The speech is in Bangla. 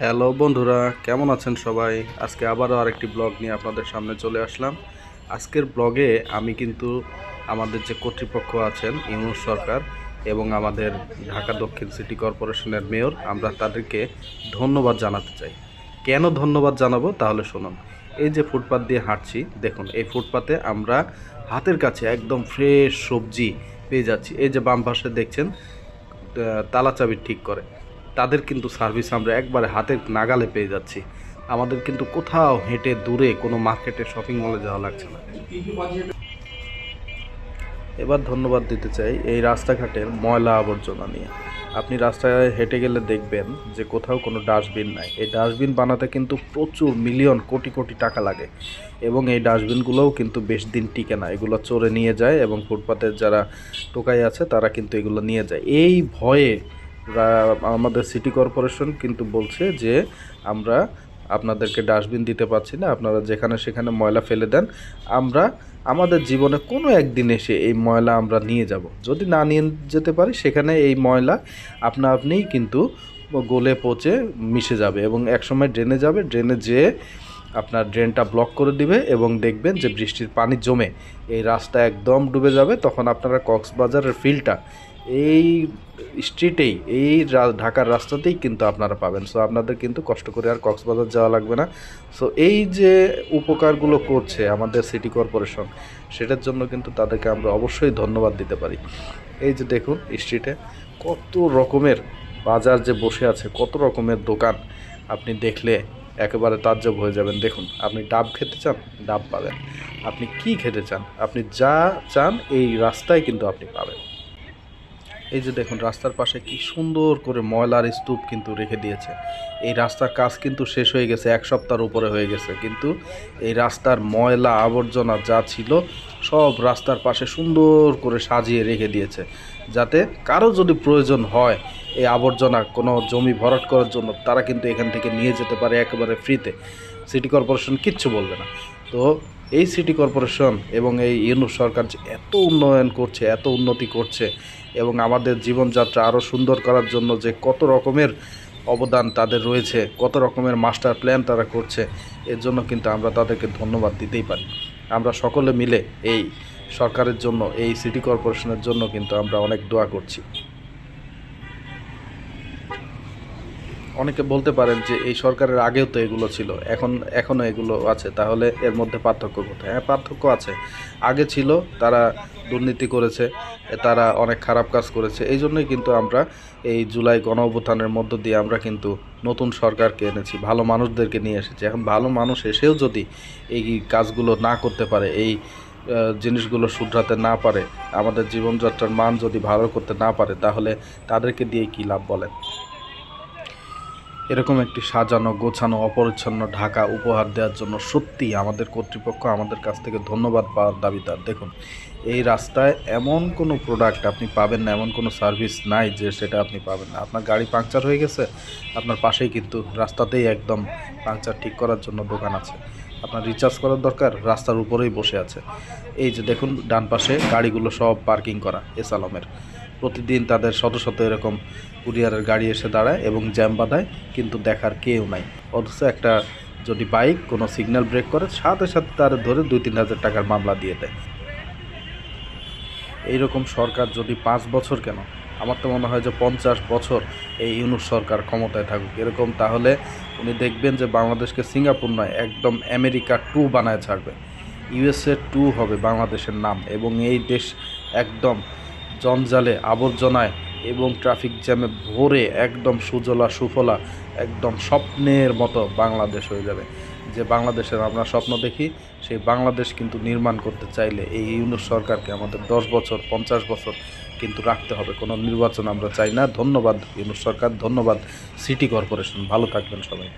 হ্যালো বন্ধুরা, কেমন আছেন সবাই? আজকে আবারও আরেকটি ব্লগ নিয়ে আপনাদের সামনে চলে আসলাম। আজকের ব্লগে আমি কিন্তু আমাদের যে কর্তৃপক্ষ আছেন ইউনূস সরকার এবং আমাদের ঢাকা দক্ষিণ সিটি কর্পোরেশনের মেয়র, আমরা তাদেরকে ধন্যবাদ জানাতে চাই। কেন ধন্যবাদ জানাবো তাহলে শুনুন। এই যে ফুটপাত দিয়ে হাঁটছি, দেখুন এই ফুটপাতে আমরা হাতের কাছে একদম ফ্রেশ সবজি পেয়ে যাচ্ছি। এই যে বাম পাশে দেখছেন তালা চাবি ঠিক করে, তাদের কিন্তু সার্ভিস আমরা একবারে হাতের নাগালে পেয়ে যাচ্ছি। আমাদের কিন্তু কোথাও হেঁটে দূরে কোনো মার্কেটে শপিং মলে যাওয়া লাগছে না। এবার ধন্যবাদ দিতে চাই এই রাস্তাঘাটের ময়লা আবর্জনা নিয়ে। আপনি রাস্তায় হেঁটে গেলে দেখবেন যে কোথাও কোনো ডাস্টবিন নাই। এই ডাস্টবিন বানাতে কিন্তু প্রচুর মিলিয়ন কোটি কোটি টাকা লাগে এবং এই ডাস্টবিনগুলোও কিন্তু বেশ দিন টিকে না। এগুলো চোরে নিয়ে যায় এবং ফুটপাতের যারা টোকাই আছে তারা কিন্তু এগুলো নিয়ে যায়। এই ভয়ে আমাদের সিটি কর্পোরেশন কিন্তু বলছে যে আমরা আপনাদেরকে ডাস্টবিন দিতে পারছি না, আপনারা যেখানে সেখানে ময়লা ফেলে দেন। আমরা আমাদের জীবনে কোনো একদিন এসে এই ময়লা আমরা নিয়ে যাব। যদি না নিয়ে যেতে পারি, সেখানে এই ময়লা আপনিই কিন্তু গলে পচে মিশে যাবে এবং একসময় ড্রেনে যাবে। ড্রেনে যেয়ে আপনার ড্রেনটা ব্লক করে দিবে এবং দেখবেন যে বৃষ্টির পানি জমে এই রাস্তা একদম ডুবে যাবে। তখন আপনারা কক্সবাজারের ফিলটা এই স্ট্রিটেই, এই ঢাকার রাস্তাতেই কিন্তু আপনারা পাবেন। সো আপনাদের কিন্তু কষ্ট করে আর কক্সবাজার যাওয়া লাগবে না। সো এই যে উপকারগুলো করছে আমাদের সিটি কর্পোরেশন, সেটার জন্য কিন্তু তাদেরকে আমরা অবশ্যই ধন্যবাদ দিতে পারি। এই যে দেখুন স্ট্রিটে কত রকমের বাজার যে বসে আছে, কত রকমের দোকান, আপনি দেখলে একেবারে তাজ্জব হয়ে যাবেন। দেখুন, আপনি ডাব খেতে চান, ডাব পাবেন। আপনি কি খেতে চান, আপনি যা চান এই রাস্তায় কিন্তু আপনি পাবেন। এই যে দেখুন রাস্তার পাশে কি সুন্দর করে ময়লার স্তূপ কিন্তু রেখে দিয়েছে। এই রাস্তার কাজ কিন্তু শেষ হয়ে গেছে, এক সপ্তাহের উপরে হয়ে গেছে, কিন্তু এই রাস্তার ময়লা আবর্জনা যা ছিল সব রাস্তার পাশে সুন্দর করে সাজিয়ে রেখে দিয়েছে, যাতে কারো যদি প্রয়োজন হয় এই আবর্জনা কোনো জমি ভরাট করার জন্য, তারা কিন্তু এখান থেকে নিয়ে যেতে পারে একেবারে ফ্রিতে। সিটি কর্পোরেশন কিচ্ছু বলবে না। তো এই সিটি কর্পোরেশন এবং এই ইউনূস সরকার যে এত উন্নয়ন করছে, এত উন্নতি করছে এবং আমাদের জীবনযাত্রা আরও সুন্দর করার জন্য যে কত রকমের অবদান তাদের রয়েছে, কত রকমের মাস্টার প্ল্যান তারা করছে, এর জন্য কিন্তু আমরা তাদেরকে ধন্যবাদ দিতেই পারি। আমরা সকলে মিলে এই সরকারের জন্য, এই সিটি কর্পোরেশনের জন্য কিন্তু আমরা অনেক দোয়া করছি। অনেকে বলতে পারেন যে এই সরকারের আগেও তো এগুলো ছিল, এখনও এগুলো আছে, তাহলে এর মধ্যে পার্থক্য কোথায়? হ্যাঁ, পার্থক্য আছে। আগে ছিল, তারা দুর্নীতি করেছে, তারা অনেক খারাপ কাজ করেছে। এই জন্যই কিন্তু আমরা এই জুলাই গণ অভ্যুত্থানের মধ্য দিয়ে আমরা কিন্তু নতুন সরকারকে এনেছি, ভালো মানুষদেরকে নিয়ে এসেছি। এখন ভালো মানুষ এসেও যদি এই কাজগুলো না করতে পারে, এই জিনিসগুলো শুধরাতে না পারে, আমাদের জীবনযাত্রার মান যদি ভালো করতে না পারে, তাহলে তাদেরকে দিয়ে কী লাভ বলেন? এরকম একটি সাজানো গোছানো অপরিচ্ছন্ন ঢাকা উপহার দেওয়ার জন্য সত্যিই আমাদের কর্তৃপক্ষ আমাদের কাছ থেকে ধন্যবাদ পাওয়ার দাবিদার। দেখুন, এই রাস্তায় এমন কোনো প্রোডাক্ট আপনি পাবেন না, এমন কোনো সার্ভিস নাই যে সেটা আপনি পাবেন না। আপনার গাড়ি পাংচার হয়ে গেছে, আপনার পাশেই কিন্তু রাস্তাতেই একদম পাংচার ঠিক করার জন্য দোকান আছে। আপনার রিচার্জ করার দরকার, রাস্তার উপরেই বসে আছে। এই যে দেখুন ডান পাশে গাড়িগুলো সব পার্কিং করা এস আলমের। প্রতিদিন তাদের শত শত এরকম কুরিয়ারের গাড়ি এসে দাঁড়ায় এবং জ্যাম বাঁধায়, কিন্তু দেখার কেউ নাই। অথচ একটা যদি বাইক কোনো সিগন্যাল ব্রেক করে, সাথে সাথে তার ধরে 2-3 হাজার টাকার মামলা দিয়ে দেয়। এইরকম সরকার যদি 5 বছর কেন, আমার তো মনে হয় যে 50 বছর এই ইউনূস সরকার ক্ষমতায় থাকুক এরকম, তাহলে উনি দেখবেন যে বাংলাদেশকে সিঙ্গাপুর নয়, একদম আমেরিকা 2 বানায় ছাড়বে। USA 2 হবে বাংলাদেশের নাম, এবং এই দেশ একদম জঞ্জালে, আবর্জনায় এবং ট্রাফিক জ্যামে ভরে একদম সুজলা সুফলা, একদম স্বপ্নের মতো বাংলাদেশ হয়ে যাবে। যে বাংলাদেশের আমরা স্বপ্ন দেখি, সেই বাংলাদেশ কিন্তু নির্মাণ করতে চাইলে এই ইউনূস সরকারকে আমাদের 10 বছর 50 বছর কিন্তু রাখতে হবে। কোনো নির্বাচন আমরা চাই না। ধন্যবাদ ইউনূস সরকার, ধন্যবাদ সিটি কর্পোরেশন। ভালো থাকবেন সবাই।